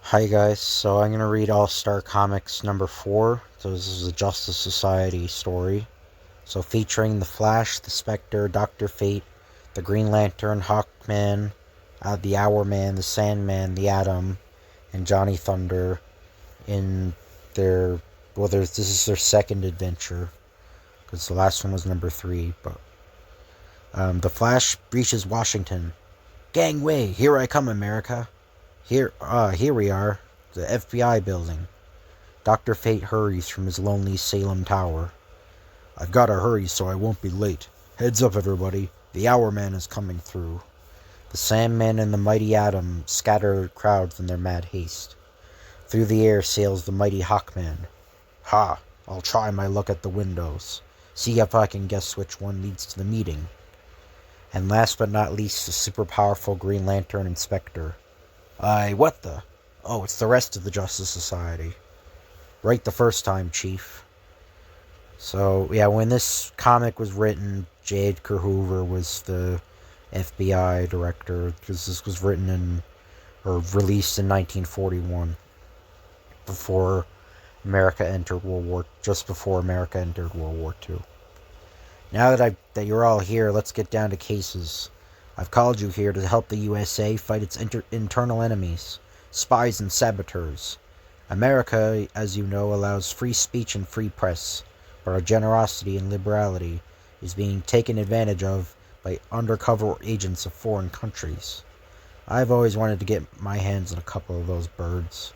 Hi guys, so I'm gonna read All Star Comics number 4. So this is a Justice Society story. So featuring the Flash, the Spectre, Doctor Fate, the Green Lantern, Hawkman, the Hourman, the Sandman, the Atom, and Johnny Thunder in their this is their second adventure because the last one was number 3. But the Flash breaches Washington. Gangway, here I come, America. Here we are, the FBI building. Dr. Fate hurries from his lonely Salem tower. I've gotta hurry so I won't be late. Heads up, everybody. The Hourman is coming through. The Sandman and the mighty Atom scatter crowds in their mad haste. Through the air sails the mighty Hawkman. Ha! I'll try my luck at the windows. See if I can guess which one leads to the meeting. And last but not least, the super powerful Green Lantern Inspector. What the? Oh, it's the rest of the Justice Society. Right the first time, Chief. So, yeah, when this comic was written, J. Edgar Hoover was the FBI director, because this was written or released in 1941, before America entered just before America entered World War II. Now that you're all here, let's get down to cases. I've called you here to help the USA fight its internal enemies, spies and saboteurs. America, as you know, allows free speech and free press, but our generosity and liberality is being taken advantage of by undercover agents of foreign countries. I've always wanted to get my hands on a couple of those birds.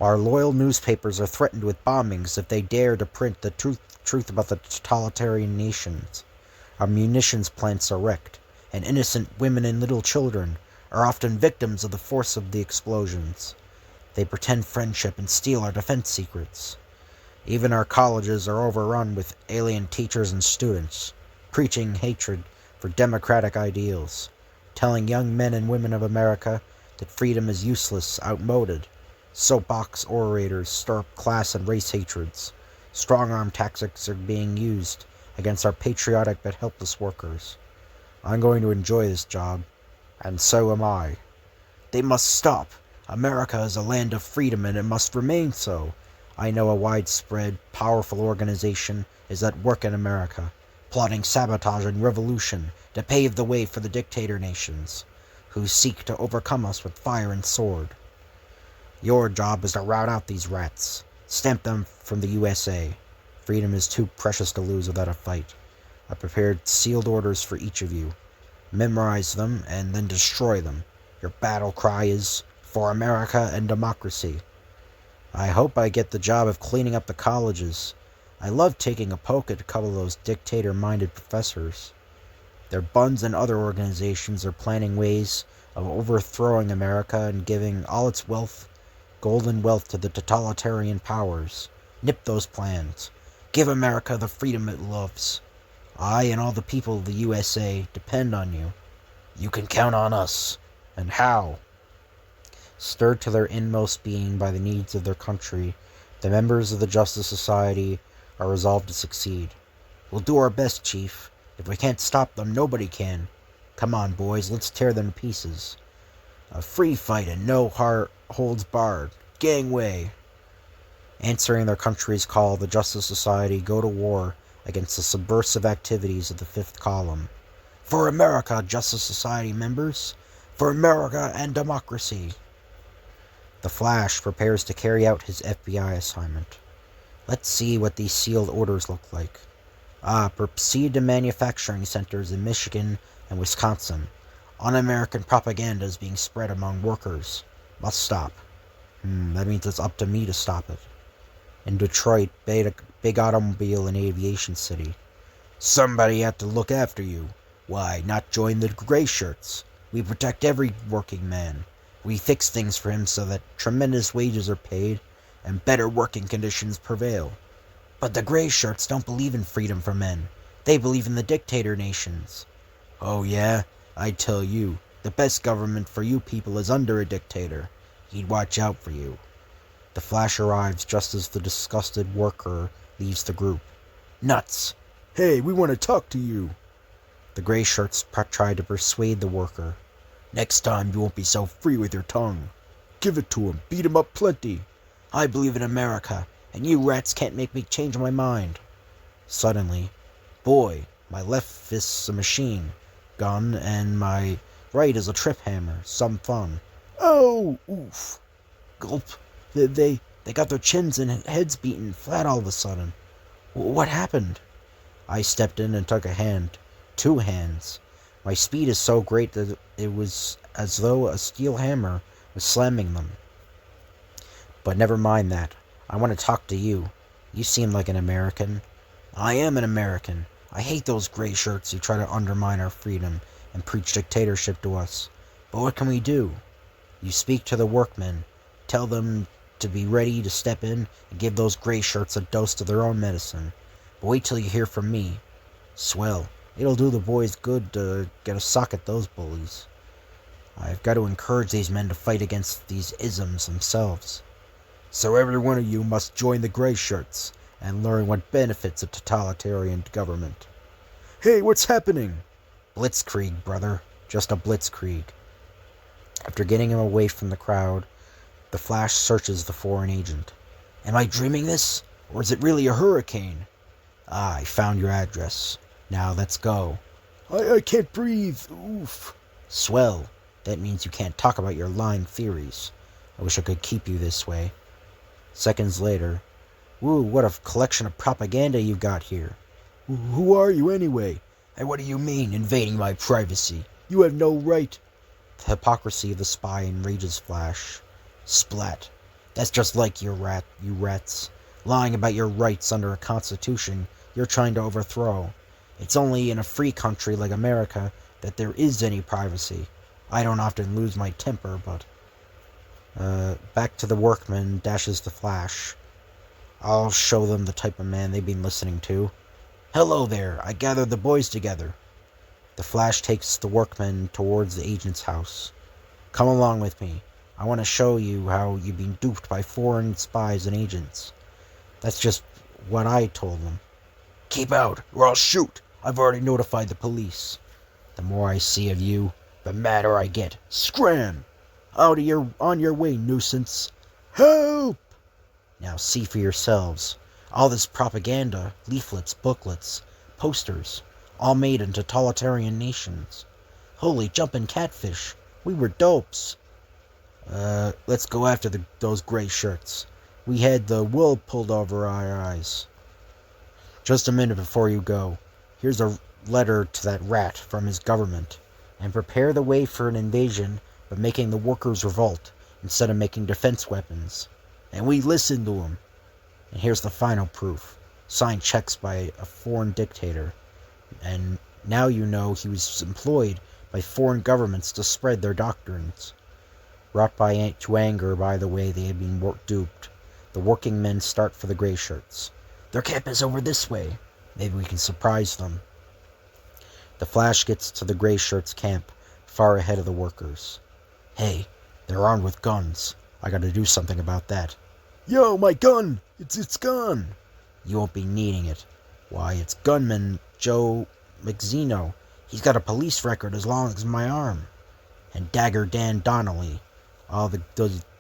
Our loyal newspapers are threatened with bombings if they dare to print the truth about the totalitarian nations. Our munitions plants are wrecked, and innocent women and little children are often victims of the force of the explosions. They pretend friendship and steal our defense secrets. Even our colleges are overrun with alien teachers and students, preaching hatred for democratic ideals, telling young men and women of America that freedom is useless, outmoded. Soapbox orators stir up class and race hatreds. Strong-arm tactics are being used against our patriotic but helpless workers. I'm going to enjoy this job, and so am I. They must stop. America is a land of freedom, and it must remain so. I know a widespread, powerful organization is at work in America, plotting sabotage and revolution to pave the way for the dictator nations, who seek to overcome us with fire and sword. Your job is to rout out these rats, stamp them from the USA. Freedom is too precious to lose without a fight. I prepared sealed orders for each of you. Memorize them and then destroy them. Your battle cry is, "For America and democracy." I hope I get the job of cleaning up the colleges. I love taking a poke at a couple of those dictator-minded professors. Their buns and other organizations are planning ways of overthrowing America and giving all its golden wealth to the totalitarian powers. Nip those plans. Give America the freedom it loves. I and all the people of the USA depend on you. You can count on us. And how? Stirred to their inmost being by the needs of their country, the members of the Justice Society are resolved to succeed. We'll do our best, Chief. If we can't stop them, nobody can. Come on, boys, let's tear them to pieces. A free fight and no holds barred. Gangway! Answering their country's call, the Justice Society go to war against the subversive activities of the Fifth Column. For America, Justice Society members! For America and democracy! The Flash prepares to carry out his FBI assignment. Let's see what these sealed orders look like. Proceed to manufacturing centers in Michigan and Wisconsin. Un-American propaganda is being spread among workers. Must stop. That means it's up to me to stop it. In Detroit, big automobile and aviation city. Somebody had to look after you. Why not join the Gray Shirts? We protect every working man. We fix things for him so that tremendous wages are paid and better working conditions prevail. But the Gray Shirts don't believe in freedom for men. They believe in the dictator nations. Oh yeah? I tell you, the best government for you people is under a dictator. He'd watch out for you. The Flash arrives just as the disgusted worker leaves the group. Nuts! Hey, we want to talk to you! The Gray Shirts try to persuade the worker. Next time you won't be so free with your tongue. give it to him. Beat him up plenty. I believe in America, and you rats can't make me change my mind. Suddenly, boy, my left fist's a machine gun, and my right is a trip hammer. Some fun. Oh, oof. Gulp. They got their chins and heads beaten flat all of a sudden. What happened? I stepped in and took a hand. 2 hands. My speed is so great that it was as though a steel hammer was slamming them. But never mind that. I want to talk to you. You seem like an American. I am an American. I hate those gray shirts who try to undermine our freedom and preach dictatorship to us. But what can we do? You speak to the workmen. Tell them to be ready to step in and give those gray shirts a dose of their own medicine. But wait till you hear from me. Swell. It'll do the boys good to get a sock at those bullies. I've got to encourage these men to fight against these isms themselves. So every one of you must join the gray shirts and learn what benefits a totalitarian government. Hey, what's happening? Blitzkrieg, brother. Just a blitzkrieg. After getting him away from the crowd, the Flash searches the foreign agent. Am I dreaming this? Or is it really a hurricane? Ah, I found your address. Now let's go. I can't breathe. Oof. Swell. That means you can't talk about your lying theories. I wish I could keep you this way. Seconds later. Woo, what a collection of propaganda you've got here. Who are you anyway? And what do you mean, invading my privacy? You have no right. The hypocrisy of the spy enrages Flash. Splat. That's just like you rats. Lying about your rights under a constitution you're trying to overthrow. It's only in a free country like America that there is any privacy. I don't often lose my temper, but... back to the workman dashes the Flash. I'll show them the type of man they've been listening to. Hello there, I gathered the boys together. The Flash takes the workman towards the agent's house. Come along with me. I want to show you how you've been duped by foreign spies and agents. That's just what I told them. Keep out, or I'll shoot. I've already notified the police. The more I see of you, the madder I get. Scram! On your way, nuisance. Help! Now see for yourselves. All this propaganda, leaflets, booklets, posters, all made in totalitarian nations. Holy jumpin' catfish. We were dopes. Let's go after those gray shirts. We had the wool pulled over our eyes. Just a minute before you go. Here's a letter to that rat from his government. And prepare the way for an invasion by making the workers revolt instead of making defense weapons. And we listened to him. And here's the final proof. Signed checks by a foreign dictator. And now you know he was employed by foreign governments to spread their doctrines. Wrought to anger by the way they had been duped, the working men start for the gray shirts. Their camp is over this way. Maybe we can surprise them. The Flash gets to the gray shirts' camp, far ahead of the workers. Hey, they're armed with guns. I gotta do something about that. Yo, my gun! It's gone! You won't be needing it. Why, it's gunman Joe McZeno. He's got a police record as long as my arm. And Dagger Dan Donnelly.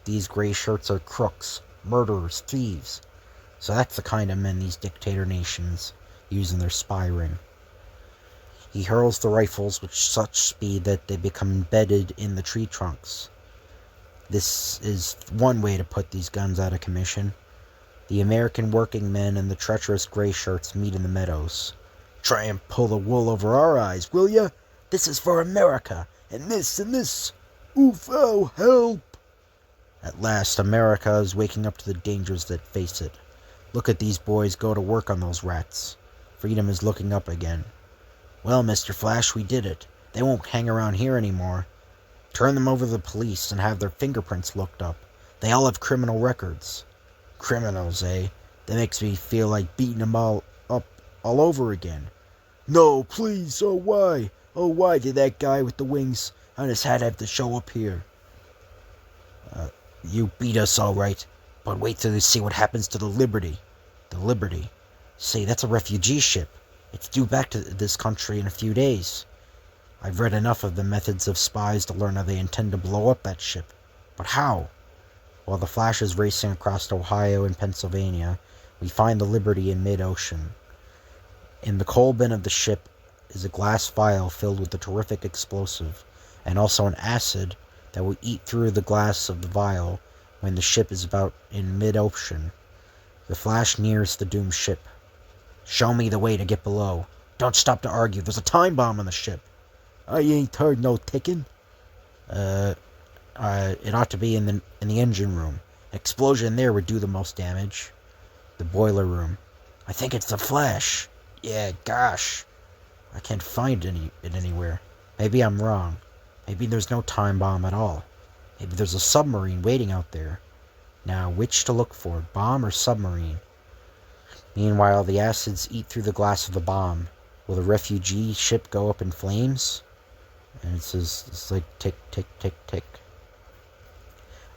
These gray shirts are crooks, murderers, thieves. So that's the kind of men these dictator nations use in their spy ring. He hurls the rifles with such speed that they become embedded in the tree trunks. This is one way to put these guns out of commission. The American working men and the treacherous gray shirts meet in the meadows. Try and pull the wool over our eyes, will ya? This is for America, and this, and this. Oof, oh, help! At last, America is waking up to the dangers that face it. Look at these boys go to work on those rats. Freedom is looking up again. Well, Mr. Flash, we did it. They won't hang around here anymore. Turn them over to the police and have their fingerprints looked up. They all have criminal records. Criminals, eh? That makes me feel like beating them all up all over again. No, please, oh why? Oh why did that guy with the wings on his hat have to show up here? You beat us all right, but wait till you see what happens to the Liberty. The Liberty? Say, that's a refugee ship. It's due back to this country in a few days. I've read enough of the methods of spies to learn how they intend to blow up that ship. But how? While the Flash is racing across Ohio and Pennsylvania, we find the Liberty in mid-ocean. In the coal bin of the ship is a glass vial filled with a terrific explosive, and also an acid that will eat through the glass of the vial when the ship is about in mid-ocean. The Flash nears the doomed ship. "Show me the way to get below. Don't stop to argue. There's a time bomb on the ship." "I ain't heard no ticking." It ought to be in the engine room. An explosion there would do the most damage." "The boiler room." "I think it's the Flash." "Yeah, gosh. I can't find it anywhere. Maybe I'm wrong. Maybe there's no time bomb at all. Maybe there's a submarine waiting out there. Now, which to look for, bomb or submarine?" Meanwhile, the acids eat through the glass of the bomb. Will the refugee ship go up in flames? And it's like tick, tick, tick, tick.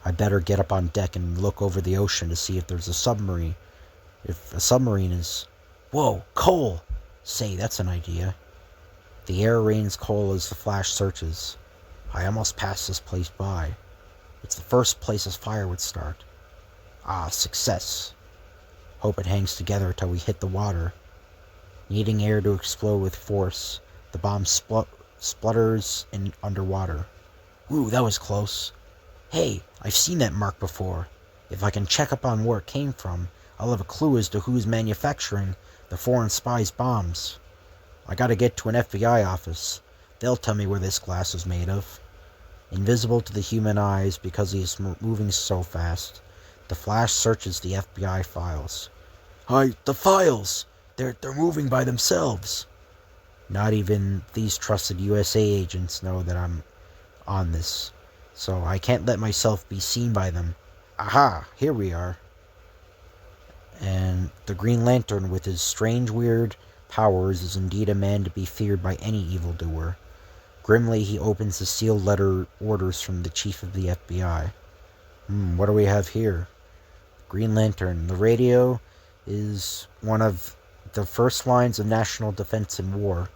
I better get up on deck and look over the ocean to see if there's a submarine. If a submarine is... Whoa, coal! Say, that's an idea. The air rains coal as the Flash searches. I almost passed this place by. It's the first place a fire would start. Ah, success. Hope it hangs together till we hit the water. Needing air to explode with force, the bomb splutters in underwater. Ooh, that was close. Hey, I've seen that mark before. If I can check up on where it came from, I'll have a clue as to who's manufacturing the foreign spies' bombs. I gotta get to an FBI office. They'll tell me where this glass is made of. Invisible to the human eyes because he is moving so fast, the Flash searches the FBI files. The files! They're moving by themselves." Not even these trusted USA agents know that I'm on this, so I can't let myself be seen by them. Aha, here we are. And the Green Lantern, with his strange, weird powers, is indeed a man to be feared by any evildoer. Grimly, he opens the sealed letter orders from the chief of the FBI. What do we have here? Green Lantern. The radio is one of the first lines of national defense in war.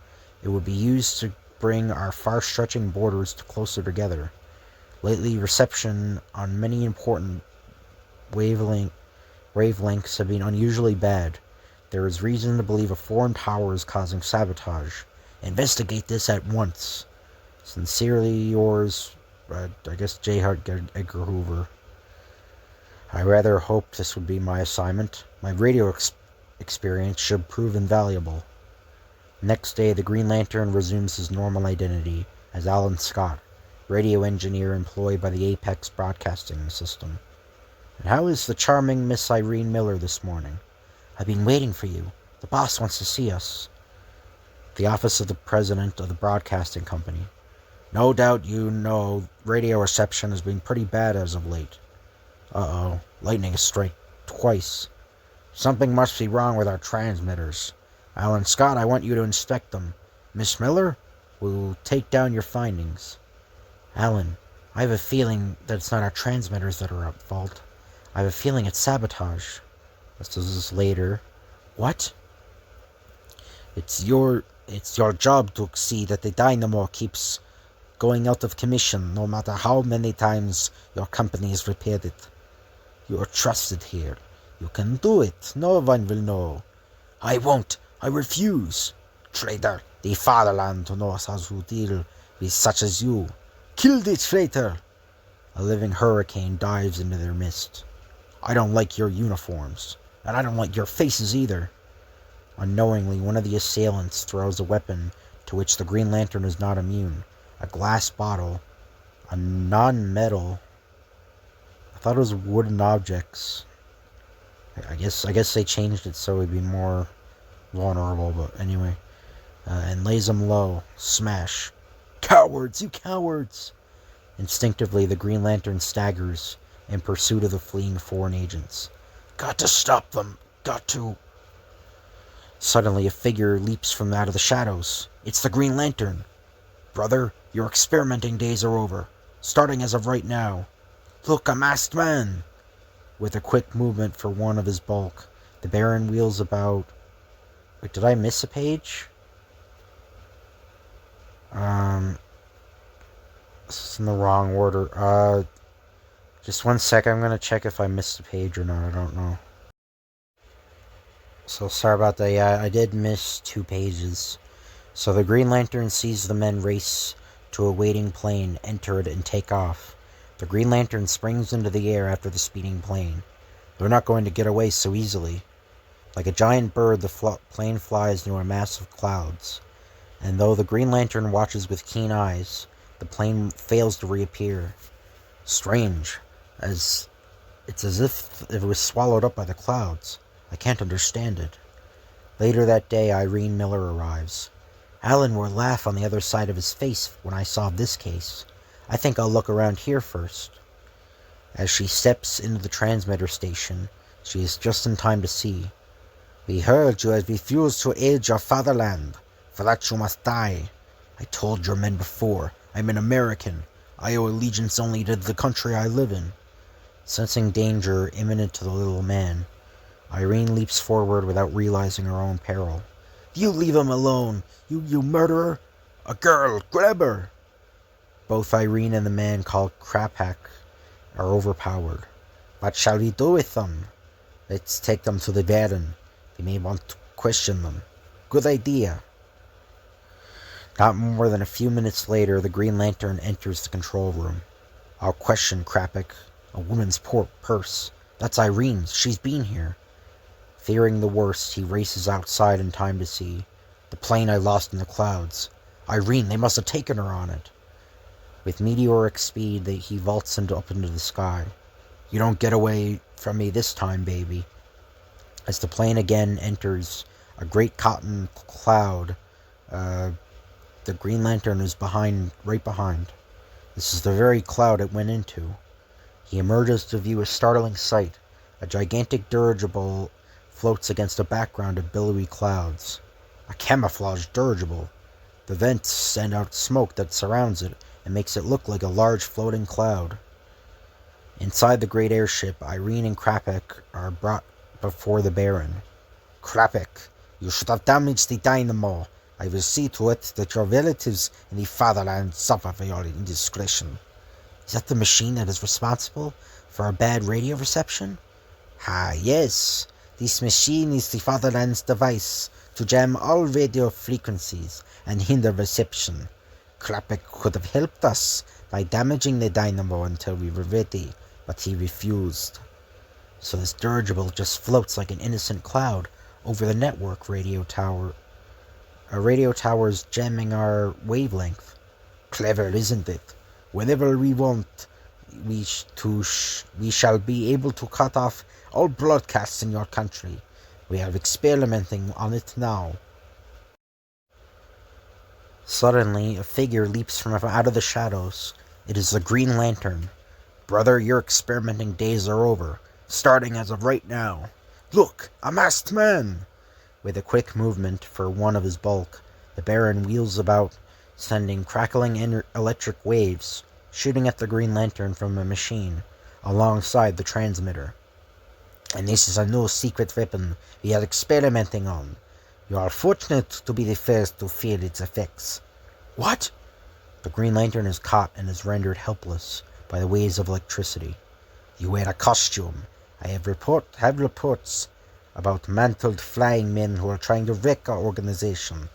It would be used to bring our far-stretching borders closer together. Lately, reception on many important wavelengths have been unusually bad. There is reason to believe a foreign power is causing sabotage. Investigate this at once. Sincerely yours, J. Edgar Hoover. I rather hoped this would be my assignment. My radio experience should prove invaluable. Next day, the Green Lantern resumes his normal identity as Alan Scott, radio engineer employed by the Apex Broadcasting System. "And how is the charming Miss Irene Miller this morning?" "I've been waiting for you. The boss wants to see us." "The office of the president of the broadcasting company. No doubt you know radio reception has been pretty bad as of late." "Uh-oh, lightning struck twice. Something must be wrong with our transmitters. Alan Scott, I want you to inspect them. Miss Miller, we'll take down your findings." "Alan, I have a feeling that it's not our transmitters that are at fault. I have a feeling it's sabotage." This is later. "What?" It's your job to see that the dynamo keeps going out of commission no matter how many times your company has repaired it. You are trusted here. You can do it. No one will know." "I won't. I refuse." "Traitor. The fatherland knows how to deal with such as you." "Kill the traitor." A living hurricane dives into their midst. "I don't like your uniforms, and I don't like your faces either." Unknowingly, one of the assailants throws a weapon to which the Green Lantern is not immune. A glass bottle. A non-metal. I thought it was wooden objects. I guess they changed it so it'd be more vulnerable, but anyway. And lays him low. Smash. "Cowards, you cowards!" Instinctively, the Green Lantern staggers in pursuit of the fleeing foreign agents. "Got to stop them. Got to." Suddenly, a figure leaps from out of the shadows. It's the Green Lantern. "Brother, your experimenting days are over. Starting as of right now." "Look, a masked man!" With a quick movement for one of his bulk, the Baron wheels about... Wait, did I miss a page? This is in the wrong order. Just one sec, I'm gonna check if I missed a page or not, I don't know. So sorry about that, yeah, I did miss 2 pages. So the Green Lantern sees the men race to a waiting plane, enter it, and take off. The Green Lantern springs into the air after the speeding plane. They're not going to get away so easily. Like a giant bird, the plane flies into a mass of clouds. And though the Green Lantern watches with keen eyes, the plane fails to reappear. Strange, it's as if it was swallowed up by the clouds. I can't understand it. Later that day, Irene Miller arrives. Alan will laugh on the other side of his face when I solve this case. I think I'll look around here first. As she steps into the transmitter station, she is just in time to see. We heard you have refused to aid your fatherland. For that you must die. I told your men before, I'm an American. I owe allegiance only to the country I live in. Sensing danger imminent to the little man, Irene leaps forward without realizing her own peril. You leave him alone, you murderer! A girl, grab her! Both Irene and the man called Krapak are overpowered. What shall we do with them? Let's take them to the Baron. They may want to question them. Good idea. Not more than a few minutes later, the Green Lantern enters the control room. I'll question Krapak. A woman's purse. That's Irene's. She's been here. Fearing the worst, he races outside in time to see. The plane I lost in the clouds. Irene, they must have taken her on it. With meteoric speed, he vaults up into the sky. You don't get away from me this time, baby. As the plane again enters a great cotton cloud, the Green Lantern is right behind. This is the very cloud it went into. He emerges to view a startling sight. A gigantic dirigible floats against a background of billowy clouds. A camouflaged dirigible. The vents send out smoke that surrounds it and makes it look like a large floating cloud. Inside the great airship, Irene and Krapak are brought before the Baron. Krapak, you should have damaged the dynamo. I will see to it that your relatives in the fatherland suffer for your indiscretion. Is that the machine that is responsible for our bad radio reception? Ah, yes. This machine is the fatherland's device to jam all radio frequencies and hinder reception. Krapak could have helped us by damaging the dynamo until we were ready, but he refused. So this dirigible just floats like an innocent cloud over the network radio tower. Our radio tower's jamming our wavelength. Clever, isn't it? Whenever we want, we shall be able to cut off all broadcasts in your country. We are experimenting on it now. Suddenly, a figure leaps from out of the shadows. It is the Green Lantern. Brother, your experimenting days are over, starting as of right now. Look, a masked man! With a quick movement for one of his bulk, the Baron wheels about, sending crackling electric waves, shooting at the Green Lantern from a machine, alongside the transmitter. And this is a new secret weapon we are experimenting on. You are fortunate to be the first to feel its effects. What? The Green Lantern is caught and is rendered helpless by the waves of electricity. You wear a costume. I have reports about mantled flying men who are trying to wreck our organization.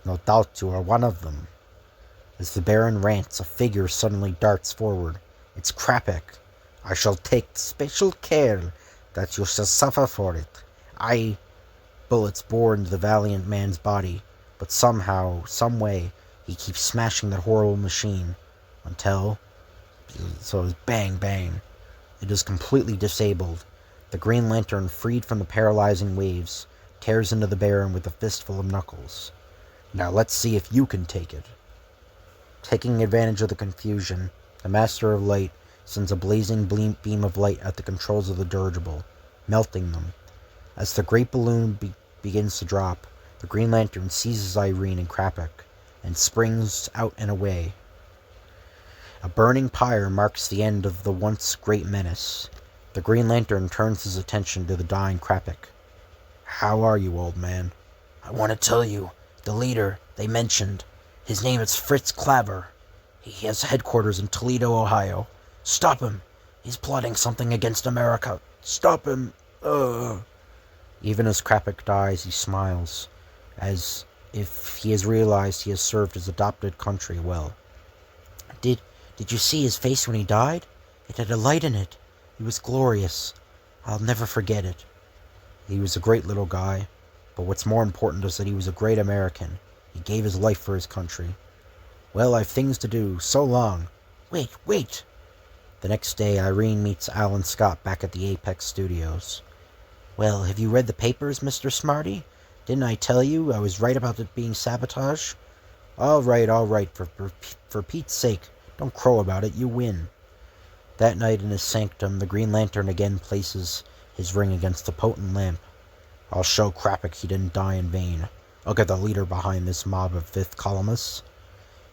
No doubt you are one of them. As the Baron rants, a figure suddenly darts forward. It's Krapak. I shall take special care that you shall suffer for it. Bullets bore into the valiant man's body, but somehow, some way, he keeps smashing that horrible machine until... So it's bang, bang. It is completely disabled. The Green Lantern, freed from the paralyzing waves, tears into the Baron with a fistful of knuckles. Now let's see if you can take it. Taking advantage of the confusion, the Master of Light sends a blazing beam of light at the controls of the dirigible, melting them. As the great balloon begins to drop, the Green Lantern seizes Irene and Krapak and springs out and away. A burning pyre marks the end of the once great menace. The Green Lantern turns his attention to the dying Krapak. How are you, old man? I want to tell you, the leader they mentioned, his name is Fritz Claver. He has headquarters in Toledo, Ohio. Stop him. He's plotting something against America. Stop him! Even as Krapik dies, he smiles, as if he has realized he has served his adopted country well. Did you see his face when he died? It had a light in it. It was glorious. I'll never forget it. He was a great little guy, but what's more important is that he was a great American. He gave his life for his country. Well, I've things to do. So long. Wait! The next day, Irene meets Alan Scott back at the Apex Studios. Well, have you read the papers, Mr. Smarty? Didn't I tell you I was right about it being sabotage? All right, for Pete's sake, don't crow about it, you win. That night in his sanctum, the Green Lantern again places his ring against the potent lamp. I'll show Krapik he didn't die in vain. I'll get the leader behind this mob of fifth columnists.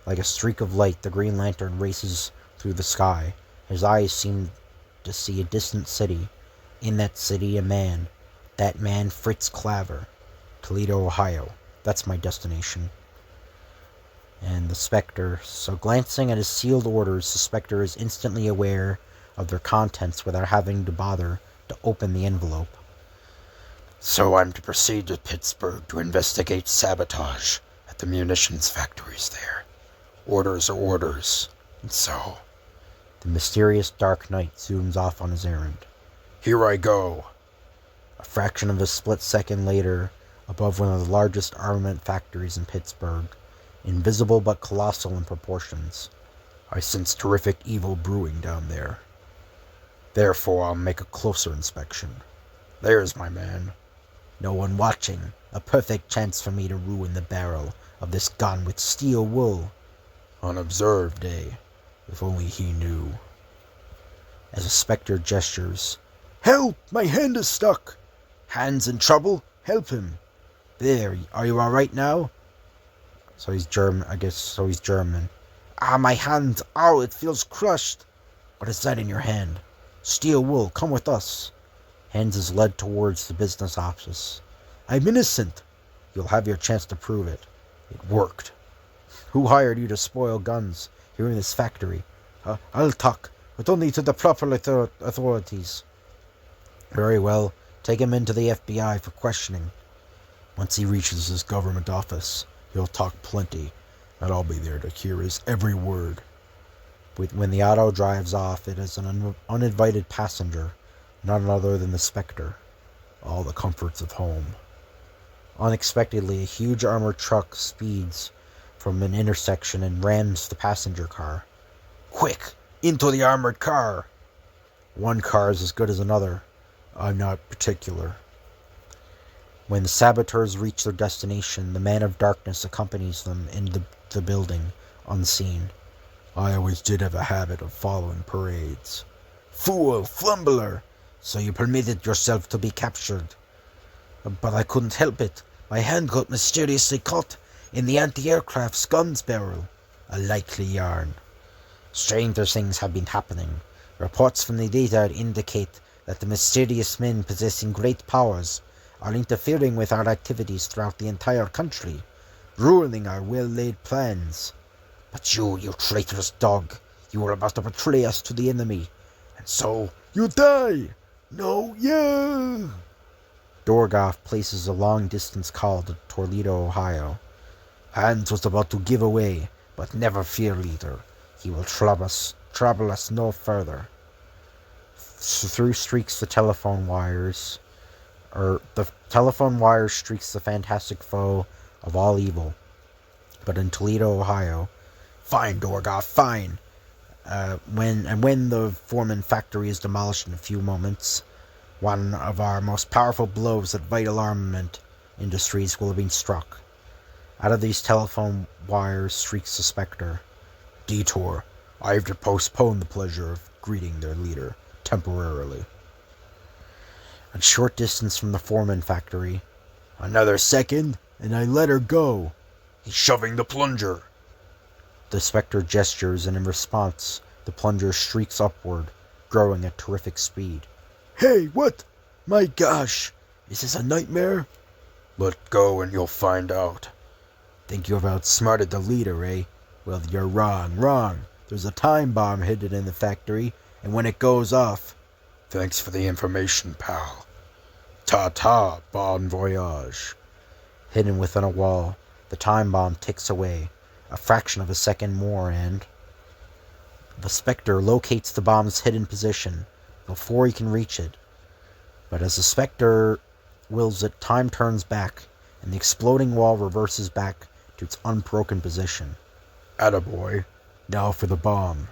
Like a streak of light, the Green Lantern races through the sky. His eyes seem to see a distant city. In that city, a man. That man, Fritz Claver. Toledo, Ohio. That's my destination. And the Spectre. So glancing at his sealed orders, the Spectre is instantly aware of their contents without having to bother to open the envelope. So I'm to proceed to Pittsburgh to investigate sabotage at the munitions factories there. Orders are orders. And so, the mysterious Dark Knight zooms off on his errand. Here I go. A fraction of a split second later, above one of the largest armament factories in Pittsburgh, invisible but colossal in proportions, I sense terrific evil brewing down there. Therefore, I'll make a closer inspection. There's my man. No one watching. A perfect chance for me to ruin the barrel of this gun with steel wool. Unobserved, eh? If only he knew. As a Spectre gestures, Help! My hand is stuck! Hand's in trouble? Help him! There, are you alright now? So he's German, I guess, so he's German. Ah, my hand! Ow, it feels crushed! What is that in your hand? Steel wool, come with us. Hans is led towards the business office. I'm innocent! You'll have your chance to prove it. It worked. Who hired you to spoil guns here in this factory? I'll talk, but only to the proper authorities. Very well. Take him into the FBI for questioning. Once he reaches his government office, he'll talk plenty, and I'll be there to hear his every word. When the auto drives off, it is an uninvited passenger, none other than the Spectre. All the comforts of home. Unexpectedly, a huge armored truck speeds from an intersection and rams the passenger car. Quick! Into the armored car! One car is as good as another. I'm not particular. When the saboteurs reach their destination, the Man of Darkness accompanies them into the building, unseen. I always did have a habit of following parades. Fool! Flumbler! So you permitted yourself to be captured. But I couldn't help it. My hand got mysteriously caught in the anti-aircraft's guns barrel. A likely yarn. Stranger things have been happening. Reports from the data indicate that the mysterious men possessing great powers are interfering with our activities throughout the entire country, ruining our well-laid plans. But you traitorous dog, you were about to betray us to the enemy, and so you die! No, yeah! Dorgoth places a long-distance call to Toledo, Ohio. Hans was about to give away, but never fear, leader. He will trouble us no further. Through streaks the telephone wires, the telephone wire streaks the fantastic foe of all evil. But in Toledo, Ohio, fine, Dorgoth, fine. When the Foreman factory is demolished in a few moments, one of our most powerful blows at vital armament industries will have been struck. Out of these telephone wires streaks the Spectre. Detour. I have to postpone the pleasure of greeting their leader temporarily. A short distance from the Foreman factory. Another second, and I let her go. He's shoving the plunger. The Spectre gestures, and in response, the plunger streaks upward, growing at terrific speed. Hey, what? My gosh! Is this a nightmare? Let go and you'll find out. Think you've outsmarted the leader, eh? Well, you're wrong. There's a time bomb hidden in the factory, And when it goes off, thanks for the information, pal. Ta-ta, bon voyage. hidden within a wall, the time bomb ticks away. A fraction of a second more, and the Spectre locates the bomb's hidden position before he can reach it. But as the Spectre wills it, time turns back, and the exploding wall reverses back to its unbroken position. Attaboy. Now for the bomb.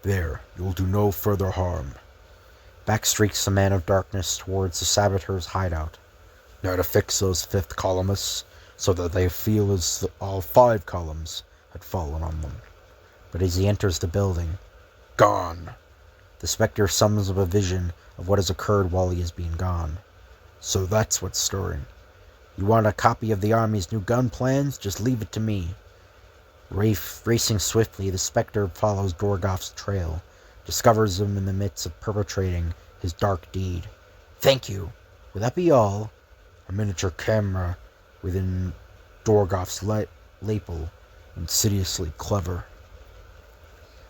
There, you'll do no further harm. Back streaks the Man of Darkness towards the Saboteur's hideout. Now to fix those fifth columnists, so that they feel as all 5 columns had fallen on them. But as he enters the building, Gone. the Spectre summons up a vision of what has occurred while he has been gone. So that's what's stirring. You want a copy of the Army's new gun plans? Just leave it to me. Racing swiftly, the Spectre follows Dorgoth's trail, discovers him in the midst of perpetrating his dark deed. Thank you. Would that be all? A miniature camera within Dorgoth's lapel, insidiously clever.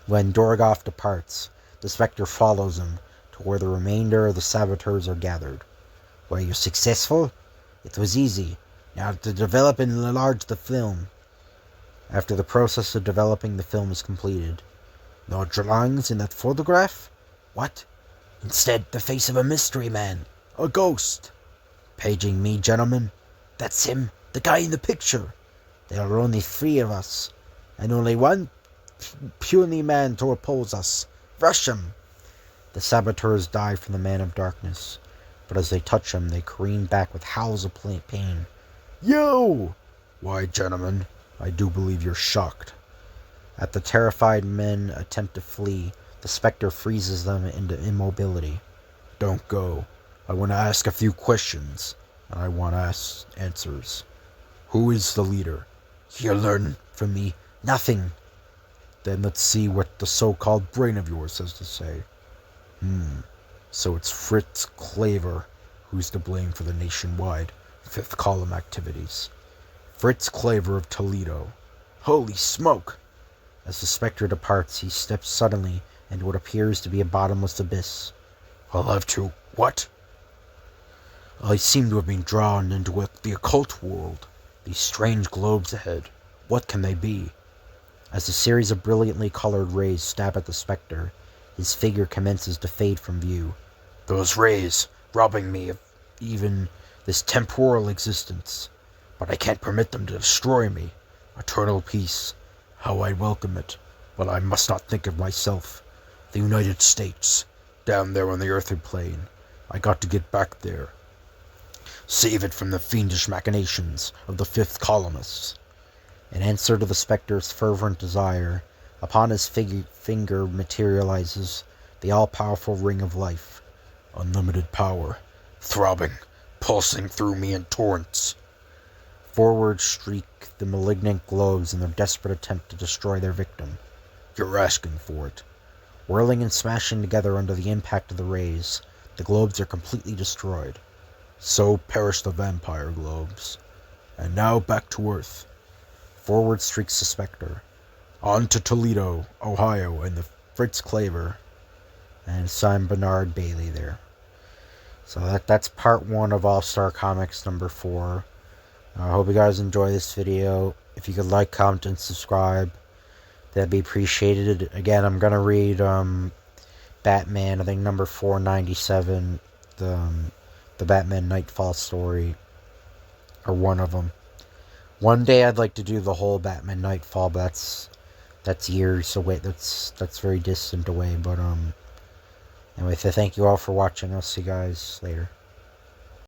When Dorgoth departs, the Spectre follows him to where the remainder of the Saboteurs are gathered. Were you successful? It was easy. Now to develop and enlarge the film. After the process of developing the film is completed. No drawings in that photograph? What? Instead, the face of a mystery man. A ghost. Paging me, gentlemen. That's him. The guy in the picture. There are only 3 of us. And only one puny man to oppose us. Rush him. The Saboteurs dive from the Man of Darkness. But as they touch him, they careen back with howls of pain. Yo! Why, gentlemen, I do believe you're shocked. At the terrified men attempt to flee, the Spectre freezes them into immobility. Don't go. I want to ask a few questions, and I want to ask answers. Who is the leader? You'll learn from me nothing. Then let's see what the so-called brain of yours has to say. So it's Fritz Claver who's to blame for the nationwide fifth column activities. Fritz Claver of Toledo. Holy smoke! As the Spectre departs, he steps suddenly into what appears to be a bottomless abyss. I'll have to... What? I seem to have been drawn into the occult world. These strange globes ahead. What can they be? As a series of brilliantly colored rays stab at the Spectre, his figure commences to fade from view. Those rays, robbing me of even this temporal existence. But I can't permit them to destroy me. Eternal peace. How I welcome it. But I must not think of myself. The United States. Down there on the earthly plane. I got to get back there. Save it from the fiendish machinations of the fifth columnists. In answer to the Spectre's fervent desire, upon his finger materializes the all-powerful ring of life. Unlimited power. Throbbing. Pulsing through me in torrents. Forward streak the malignant globes in their desperate attempt to destroy their victim. You're asking for it. Whirling and smashing together under the impact of the rays, the globes are completely destroyed. So perish the vampire globes. And now back to Earth. Forward streaks the Spectre. On to Toledo, Ohio, and the Fritz Claver. And Simon Bernard Bailey there. So that's part 1 of All-Star Comics number 4. I hope you guys enjoy this video. If you could like, comment, and subscribe, that'd be appreciated. Again, I'm going to read Batman, I think number 497, the Batman Nightfall story, or one of them. One day I'd like to do the whole Batman Nightfall, but that's years away. That's very distant away. But anyway, thank you all for watching. I'll see you guys later.